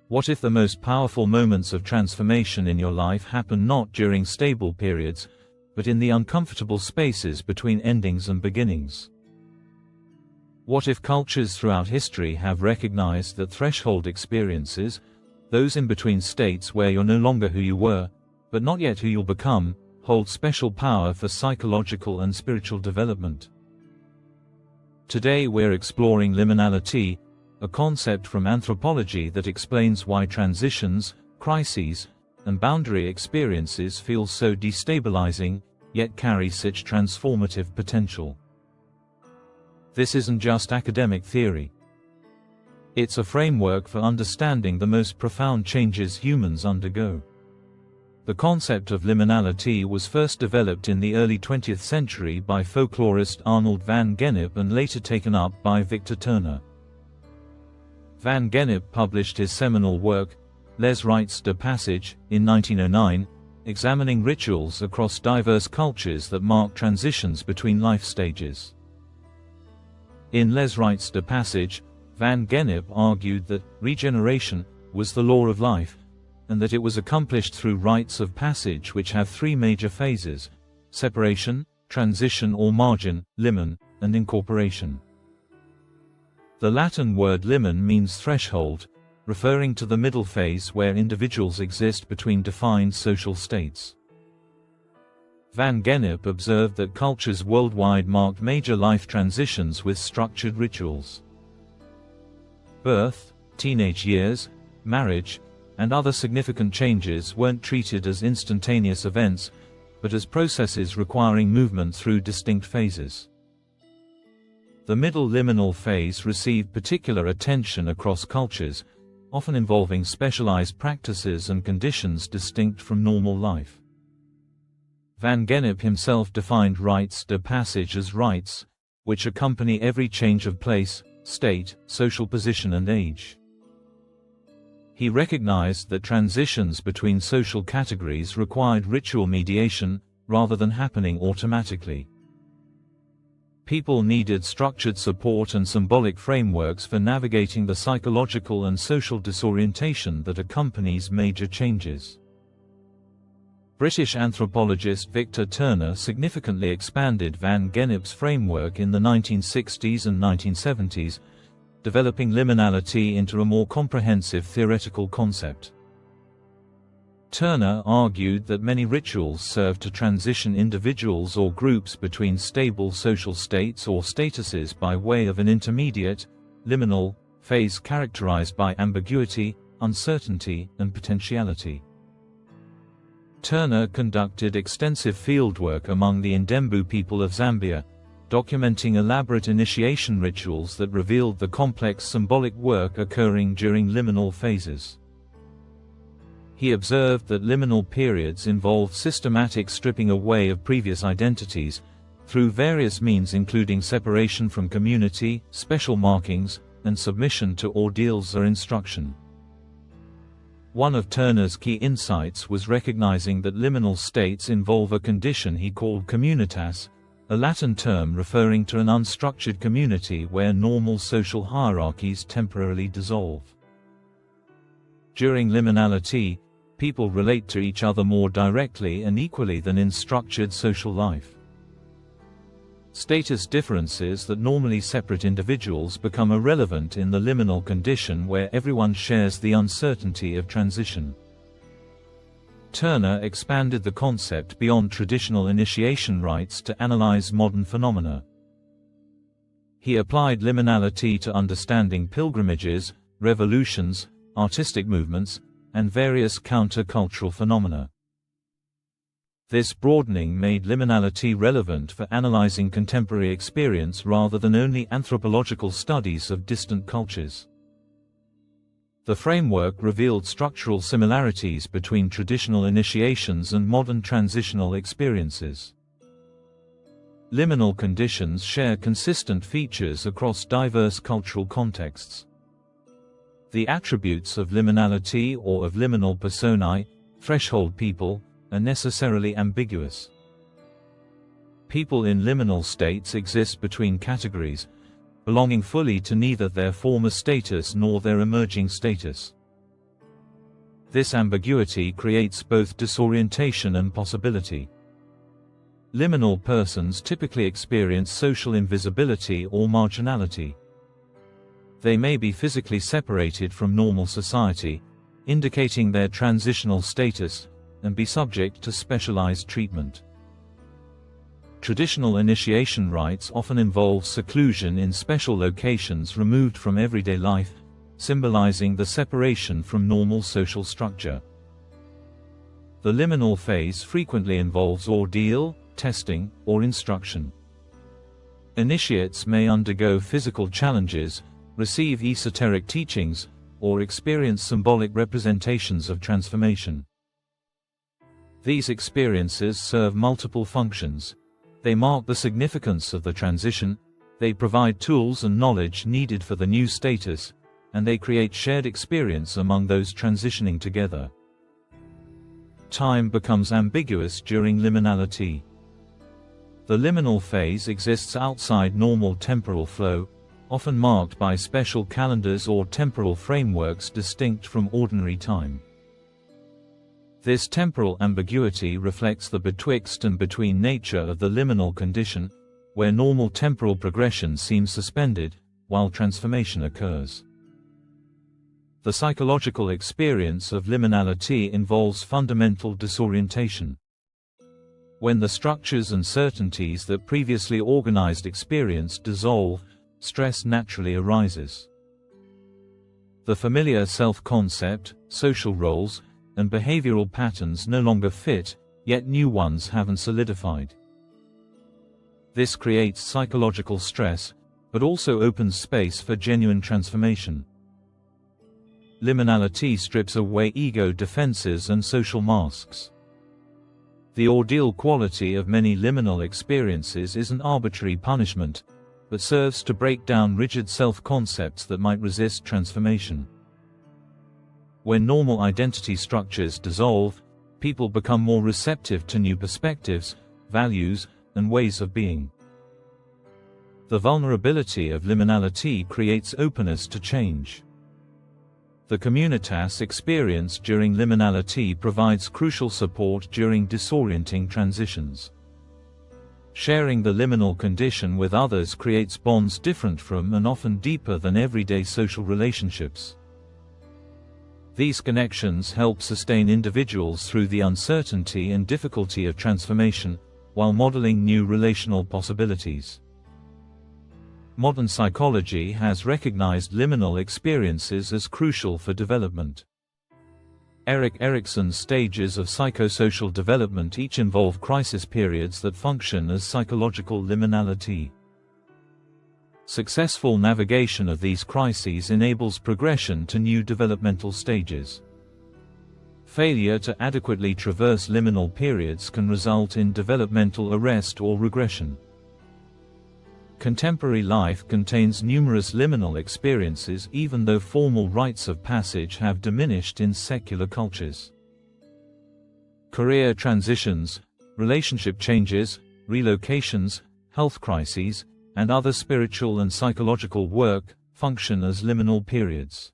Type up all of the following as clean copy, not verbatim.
What if the most powerful moments of transformation in your life happen not during stable periods, but in the uncomfortable spaces between endings and beginnings? What if cultures throughout history have recognized that threshold experiences, those in-between states where you're no longer who you were, but not yet who you'll become, hold special power for psychological and spiritual development? Today we're exploring liminality, a concept from anthropology that explains why transitions, crises, and boundary experiences feel so destabilizing, yet carry such transformative potential. This isn't just academic theory. It's a framework for understanding the most profound changes humans undergo. The concept of liminality was first developed in the early 20th century by folklorist Arnold van Gennep and later taken up by Victor Turner. Van Gennep published his seminal work, Les Rites de Passage, in 1909, examining rituals across diverse cultures that mark transitions between life stages. In Les Rites de Passage, Van Gennep argued that regeneration was the law of life, and that it was accomplished through rites of passage which have three major phases: separation, transition or margin, limen, and incorporation. The Latin word limen means threshold, referring to the middle phase where individuals exist between defined social states. Van Gennep observed that cultures worldwide marked major life transitions with structured rituals. Birth, teenage years, marriage, and other significant changes weren't treated as instantaneous events, but as processes requiring movement through distinct phases. The middle liminal phase received particular attention across cultures, often involving specialized practices and conditions distinct from normal life. Van Gennep himself defined rites de passage as rites, which accompany every change of place, state, social position and age. He recognized that transitions between social categories required ritual mediation, rather than happening automatically. People needed structured support and symbolic frameworks for navigating the psychological and social disorientation that accompanies major changes. British anthropologist Victor Turner significantly expanded Van Gennep's framework in the 1960s and 1970s, developing liminality into a more comprehensive theoretical concept. Turner argued that many rituals serve to transition individuals or groups between stable social states or statuses by way of an intermediate, liminal, phase characterized by ambiguity, uncertainty, and potentiality. Turner conducted extensive fieldwork among the Ndembu people of Zambia, documenting elaborate initiation rituals that revealed the complex symbolic work occurring during liminal phases. He observed that liminal periods involved systematic stripping away of previous identities, through various means including separation from community, special markings, and submission to ordeals or instruction. One of Turner's key insights was recognizing that liminal states involve a condition he called communitas, a Latin term referring to an unstructured community where normal social hierarchies temporarily dissolve. During liminality, people relate to each other more directly and equally than in structured social life. Status differences that normally separate individuals become irrelevant in the liminal condition where everyone shares the uncertainty of transition. Turner expanded the concept beyond traditional initiation rites to analyze modern phenomena. He applied liminality to understanding pilgrimages, revolutions, artistic movements, and various counter-cultural phenomena. This broadening made liminality relevant for analyzing contemporary experience rather than only anthropological studies of distant cultures. The framework revealed structural similarities between traditional initiations and modern transitional experiences. Liminal conditions share consistent features across diverse cultural contexts. The attributes of liminality or of liminal personae, threshold people, are necessarily ambiguous. People in liminal states exist between categories, belonging fully to neither their former status nor their emerging status. This ambiguity creates both disorientation and possibility. Liminal persons typically experience social invisibility or marginality. They may be physically separated from normal society, indicating their transitional status, and be subject to specialized treatment. Traditional initiation rites often involve seclusion in special locations removed from everyday life, symbolizing the separation from normal social structure. The liminal phase frequently involves ordeal, testing, or instruction. Initiates may undergo physical challenges, receive esoteric teachings, or experience symbolic representations of transformation. These experiences serve multiple functions. They mark the significance of the transition, they provide tools and knowledge needed for the new status, and they create shared experience among those transitioning together. Time becomes ambiguous during liminality. The liminal phase exists outside normal temporal flow, often marked by special calendars or temporal frameworks distinct from ordinary time. This temporal ambiguity reflects the betwixt and between nature of the liminal condition, where normal temporal progression seems suspended, while transformation occurs. The psychological experience of liminality involves fundamental disorientation. When the structures and certainties that previously organized experience dissolve, stress naturally arises. The familiar self-concept, social roles, and behavioral patterns no longer fit, yet new ones haven't solidified. This creates psychological stress, but also opens space for genuine transformation. Liminality strips away ego defenses and social masks. The ordeal quality of many liminal experiences isn't arbitrary punishment, but serves to break down rigid self-concepts that might resist transformation. When normal identity structures dissolve, people become more receptive to new perspectives, values, and ways of being. The vulnerability of liminality creates openness to change. The communitas experienced during liminality provides crucial support during disorienting transitions. Sharing the liminal condition with others creates bonds different from and often deeper than everyday social relationships. These connections help sustain individuals through the uncertainty and difficulty of transformation, while modeling new relational possibilities. Modern psychology has recognized liminal experiences as crucial for development. Erik Erikson's stages of psychosocial development each involve crisis periods that function as psychological liminality. Successful navigation of these crises enables progression to new developmental stages. Failure to adequately traverse liminal periods can result in developmental arrest or regression. Contemporary life contains numerous liminal experiences even though formal rites of passage have diminished in secular cultures. Career transitions, relationship changes, relocations, health crises, and other spiritual and psychological work function as liminal periods.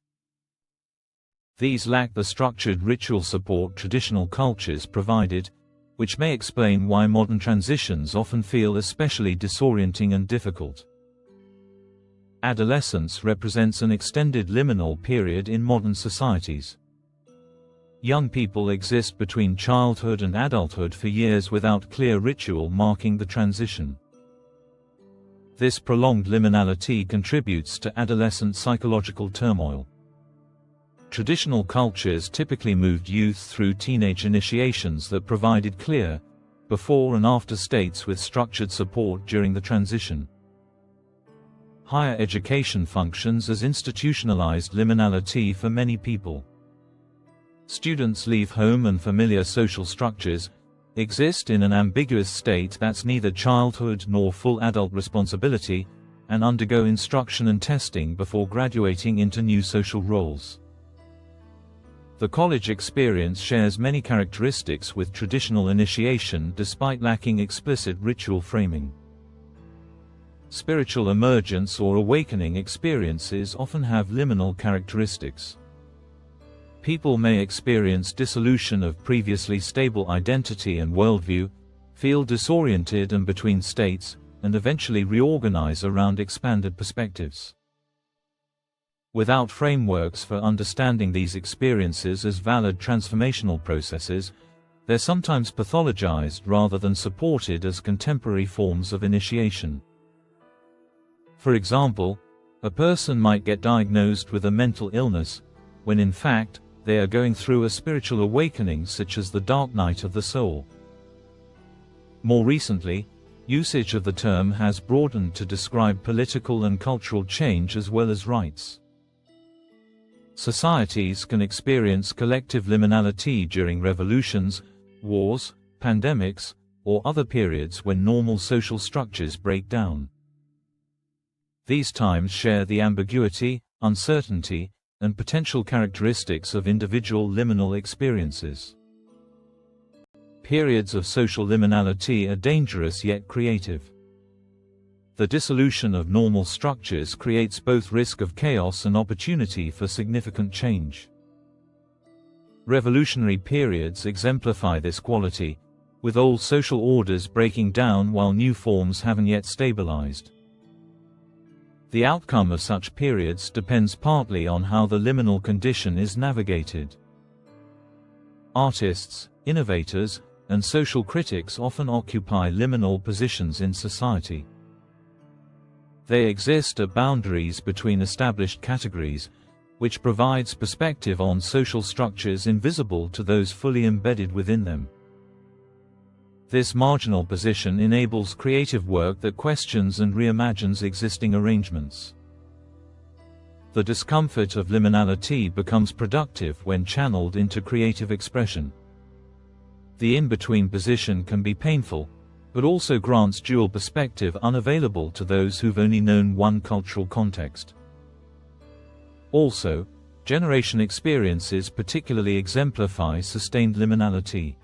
These lack the structured ritual support traditional cultures provided, which may explain why modern transitions often feel especially disorienting and difficult. Adolescence represents an extended liminal period in modern societies. Young people exist between childhood and adulthood for years without clear ritual marking the transition. This prolonged liminality contributes to adolescent psychological turmoil. Traditional cultures typically moved youth through teenage initiations that provided clear, before and after states with structured support during the transition. Higher education functions as institutionalized liminality for many people. Students leave home and familiar social structures, exist in an ambiguous state that's neither childhood nor full adult responsibility, and undergo instruction and testing before graduating into new social roles. The college experience shares many characteristics with traditional initiation despite lacking explicit ritual framing. Spiritual emergence or awakening experiences often have liminal characteristics. People may experience dissolution of previously stable identity and worldview, feel disoriented and between states, and eventually reorganize around expanded perspectives. Without frameworks for understanding these experiences as valid transformational processes, they're sometimes pathologized rather than supported as contemporary forms of initiation. For example, a person might get diagnosed with a mental illness, when in fact, they are going through a spiritual awakening such as the dark night of the soul. More recently, usage of the term has broadened to describe political and cultural change as well as rites. Societies can experience collective liminality during revolutions, wars, pandemics, or other periods when normal social structures break down. These times share the ambiguity, uncertainty, and potential characteristics of individual liminal experiences. Periods of social liminality are dangerous yet creative. The dissolution of normal structures creates both risk of chaos and opportunity for significant change. Revolutionary periods exemplify this quality, with old social orders breaking down while new forms haven't yet stabilized. The outcome of such periods depends partly on how the liminal condition is navigated. Artists, innovators, and social critics often occupy liminal positions in society. They exist at boundaries between established categories, which provides perspective on social structures invisible to those fully embedded within them. This marginal position enables creative work that questions and reimagines existing arrangements. The discomfort of liminality becomes productive when channeled into creative expression. The in-between position can be painful, but also grants dual perspective unavailable to those who've only known one cultural context. Also, generation experiences particularly exemplify sustained liminality.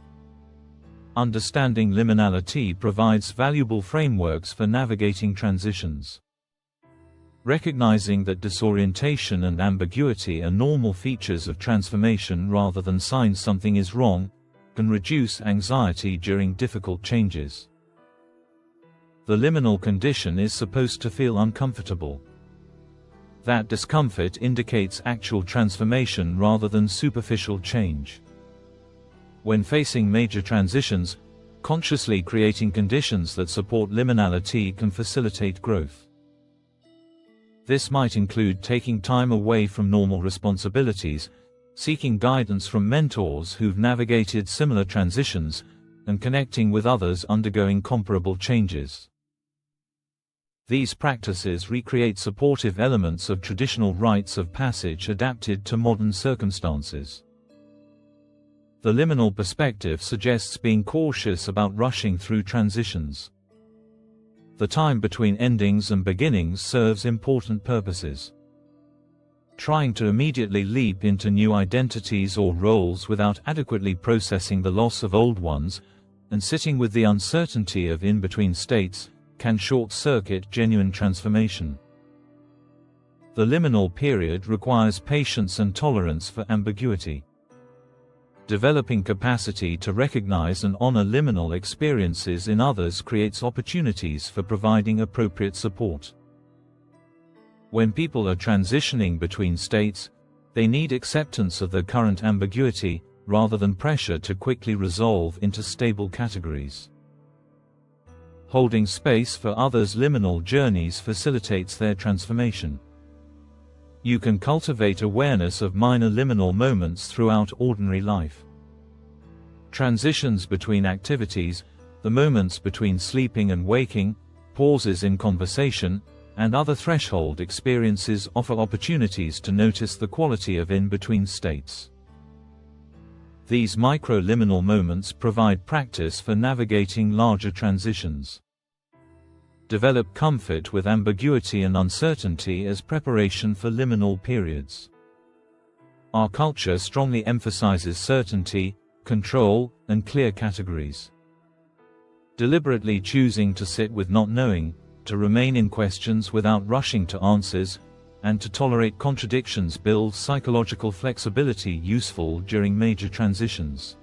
Understanding liminality provides valuable frameworks for navigating transitions. Recognizing that disorientation and ambiguity are normal features of transformation rather than signs something is wrong, can reduce anxiety during difficult changes. The liminal condition is supposed to feel uncomfortable. That discomfort indicates actual transformation rather than superficial change. When facing major transitions, consciously creating conditions that support liminality can facilitate growth. This might include taking time away from normal responsibilities, seeking guidance from mentors who've navigated similar transitions, and connecting with others undergoing comparable changes. These practices recreate supportive elements of traditional rites of passage adapted to modern circumstances. The liminal perspective suggests being cautious about rushing through transitions. The time between endings and beginnings serves important purposes. Trying to immediately leap into new identities or roles without adequately processing the loss of old ones, and sitting with the uncertainty of in-between states, can short-circuit genuine transformation. The liminal period requires patience and tolerance for ambiguity. Developing capacity to recognize and honor liminal experiences in others creates opportunities for providing appropriate support. When people are transitioning between states, they need acceptance of their current ambiguity, rather than pressure to quickly resolve into stable categories. Holding space for others' liminal journeys facilitates their transformation. You can cultivate awareness of minor liminal moments throughout ordinary life. Transitions between activities, the moments between sleeping and waking, pauses in conversation, and other threshold experiences offer opportunities to notice the quality of in-between states. These micro-liminal moments provide practice for navigating larger transitions. Develop comfort with ambiguity and uncertainty as preparation for liminal periods. Our culture strongly emphasizes certainty, control, and clear categories. Deliberately choosing to sit with not knowing, to remain in questions without rushing to answers, and to tolerate contradictions builds psychological flexibility useful during major transitions.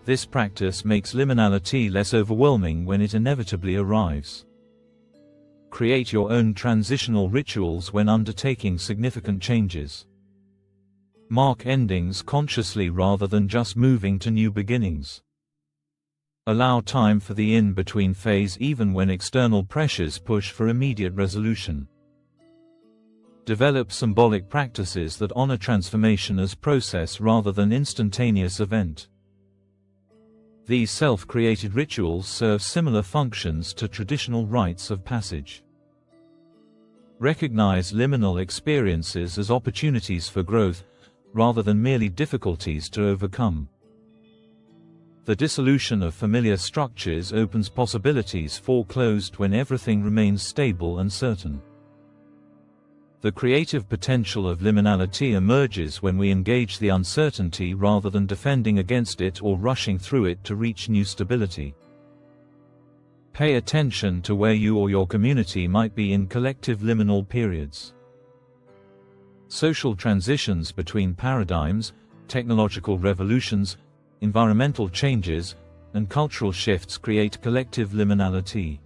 This practice makes liminality less overwhelming when it inevitably arrives. Create your own transitional rituals when undertaking significant changes. Mark endings consciously rather than just moving to new beginnings. Allow time for the in-between phase even when external pressures push for immediate resolution. Develop symbolic practices that honor transformation as process rather than instantaneous event. These self-created rituals serve similar functions to traditional rites of passage. Recognize liminal experiences as opportunities for growth, rather than merely difficulties to overcome. The dissolution of familiar structures opens possibilities foreclosed when everything remains stable and certain. The creative potential of liminality emerges when we engage the uncertainty rather than defending against it or rushing through it to reach new stability. Pay attention to where you or your community might be in collective liminal periods. Social transitions between paradigms, technological revolutions, environmental changes, and cultural shifts create collective liminality.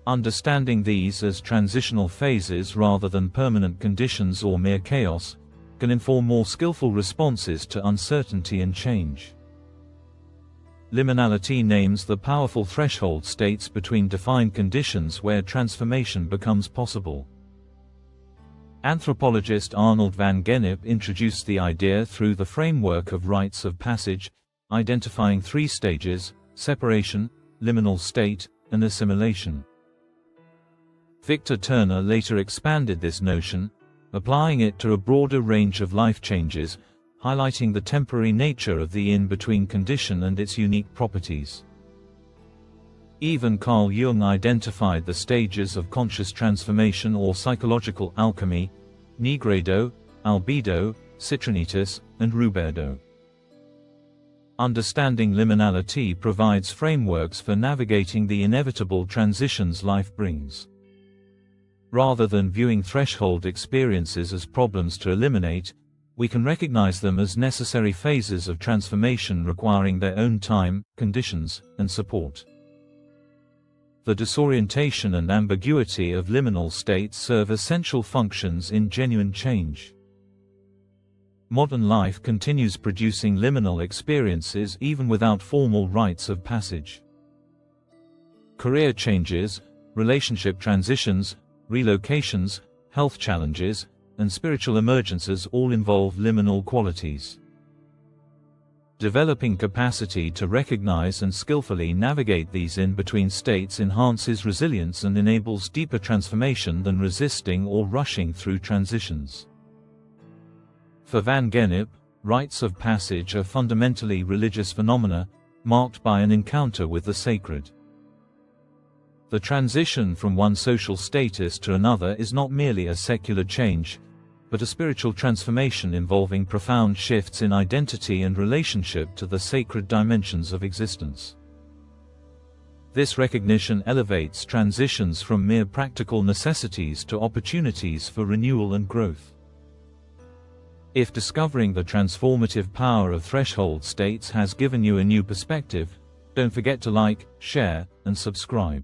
Understanding these as transitional phases rather than permanent conditions or mere chaos can inform more skillful responses to uncertainty and change. Liminality names the powerful threshold states between defined conditions where transformation becomes possible. Anthropologist Arnold van Gennep introduced the idea through the framework of rites of passage, identifying three stages: separation, liminal state, and assimilation. Victor Turner later expanded this notion, applying it to a broader range of life changes, highlighting the temporary nature of the in-between condition and its unique properties. Even Carl Jung identified the stages of conscious transformation or psychological alchemy: nigredo, albedo, citronitis, and rubedo. Understanding liminality provides frameworks for navigating the inevitable transitions life brings. Rather than viewing threshold experiences as problems to eliminate, we can recognize them as necessary phases of transformation requiring their own time, conditions, and support. The disorientation and ambiguity of liminal states serve essential functions in genuine change. Modern life continues producing liminal experiences even without formal rites of passage. Career changes, relationship transitions, relocations, health challenges, and spiritual emergences all involve liminal qualities. Developing capacity to recognize and skillfully navigate these in-between states enhances resilience and enables deeper transformation than resisting or rushing through transitions. For Van Gennep, rites of passage are fundamentally religious phenomena, marked by an encounter with the sacred. The transition from one social status to another is not merely a secular change, but a spiritual transformation involving profound shifts in identity and relationship to the sacred dimensions of existence. This recognition elevates transitions from mere practical necessities to opportunities for renewal and growth. If discovering the transformative power of threshold states has given you a new perspective, don't forget to like, share, and subscribe.